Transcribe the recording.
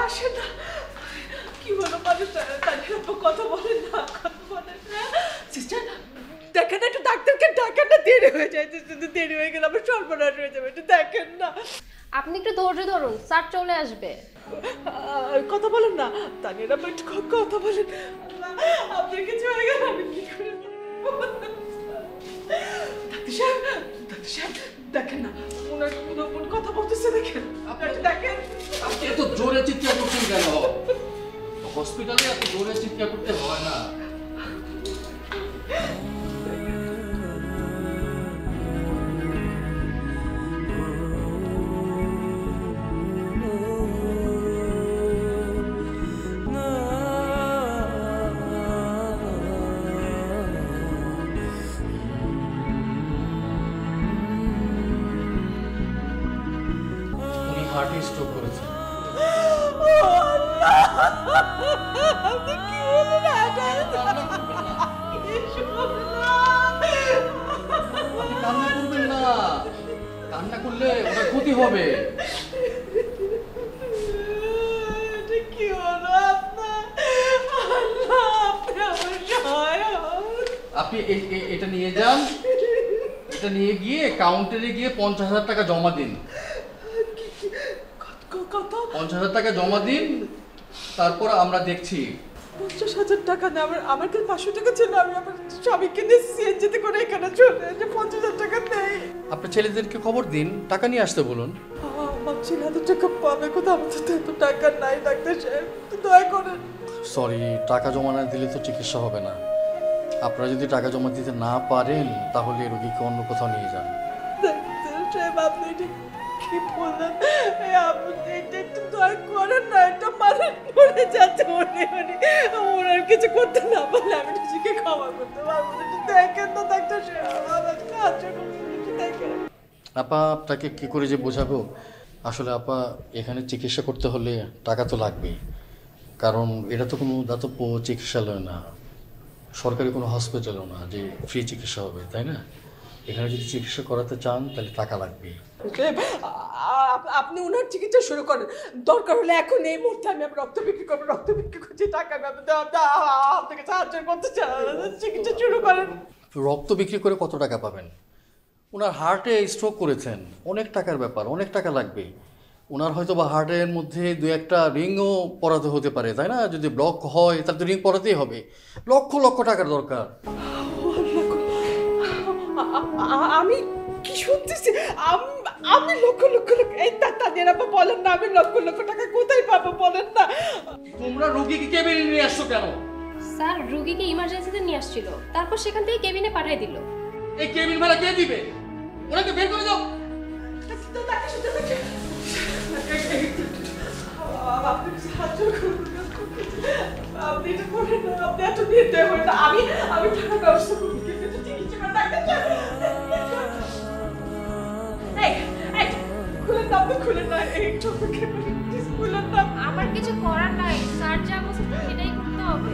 আসেন না। কি হলো মানুষ তাদের কথা বলেন না, কথা বলেন না। সিস্টার দেখেন একটু ডাক্তারকে ডাকেন না, দেরি হয়ে যায়, দেরি হয়ে গেলে আমার সর্বনাশ হয়ে যাবে, একটু দেখেন না। আপনি একটু ধৈর্য ধরুন, স্যার চলে আসবে। কথা বলেন না তানিয়া, একটু কথা বলেন। আপনার কিছু হয়ে গেল আমি কি করে ডাক্তার সাহেব দেখেন না, ওনার কথা বলতেছে, দেখেন আপনার দেখেন। আপনি এত জোরে চিৎকার করছেন কেন? হসপিটালে এত জোরে চিৎকার করতে হয় না। উনি হার্টে স্ট্রোক করেছেন। আপনি কি বলেন? আপনি কান্না করবেন না, কান্না করলে ওটা ক্ষতি হবে। কি হলো আপনার? আপনি আমার সহায় হন। আপনি এটা নিয়ে যান, এটা নিয়ে গিয়ে কাউন্টারে গিয়ে 50,000 টাকা জমা দিন। কত? 50,000 টাকা জমা দিন, তারপর আমরা দেখছি। 50,000 টাকা না, আমার কাছে 500 টাকা ছিল, আমি আমার স্বামীকে নিয়ে সিএনজিতে করে এখানে চলে যে 50,000 টাকা নেই। আপনার ছেলেদেরকে খবর দিন, টাকা নিয়ে আসতে বলুন। আমার ছেলে এত টাকা পাবে কোথাও? আমার তো এত টাকা নাই ডাক্তার সাহেব, দয়া করেন। সরি, টাকা জমা না দিলে তো চিকিৎসা হবে না। আপনারা যদি টাকা জমা দিতে না পারেন তাহলে রোগীকে অন্য কোথাও নিয়ে যান। ডাক্তার সাহেব আপনি এটা কি বললেন? আপনি এটা একটু দয়া করেন না, একটা মানুষ মরে যাচ্ছে, ওনার কিছু করতে না পারলে আমি নিজেকে ক্ষমা করতে পারবো না। একটু দেখেন তো ডাক্তার সাহেব, আমার সাহায্য করুন, একটু দেখেন। আপা আপনাকে কি করে যে বোঝাবো, আসলে আপা এখানে চিকিৎসা করতে হলে টাকা তো লাগবেই, কারণ এটা তো কোনো দাতব্য চিকিৎসালয় না, সরকারি কোনো হসপিটালও না যে ফ্রি চিকিৎসা হবে, তাই না? এখানে যদি চিকিৎসা করাতে চান তাহলে টাকা লাগবেই। আপনি ওনার চিকিৎসা শুরু করেন, দরকার হলে এখন এই মুহূর্তে আমি রক্ত বিক্রি করবো, রক্ত বিক্রি করছি, টাকা আমি আপনাকে সাহায্য করতে চাই, চিকিৎসা শুরু করেন। রক্ত বিক্রি করে কত টাকা পাবেন? ওনার হার্টে স্ট্রোক করেছেন, অনেক টাকার ব্যাপার, অনেক টাকা লাগবে। ওনার হয়তো বা হার্টের মধ্যে দু একটা রিংও পরাতে হতে পারে, তাই না? যদি ব্লক হয় তাহলে তো রিং পরাতেই হবে, লক্ষ লক্ষ টাকার দরকার। আমি কি শুনতেছি? আমি লক্ষ লক্ষ এই তাদের আপা বলেন না, আমি লক্ষ লক্ষ টাকা কোথায় পাবো বলেন না। তোমরা রোগীকে কেবিনে নিয়ে আসছো কেন? স্যার রোগীকে ইমার্জেন্সিতে নিয়ে আসছিল, তারপর সেখান থেকে কেবিনে পাঠিয়ে দিল। এই কেবিন ভাড়া কে দিবে? ওনাকে বের করে দাও। আপনি সাহায্য করুন, আপনি এটা করেন না, আপনি এত নির্দয় হন না, আমি টাকা ব্যবস্থা করবো, কিন্তু চিকিৎসা করে ডাক্তার খুলেন না, আপনি খুলেন না, একটু অপেক্ষা করুন, খুলেন না। আমার কিছু করার নাই, স্যার যা বলছে সেটাই করতে হবে।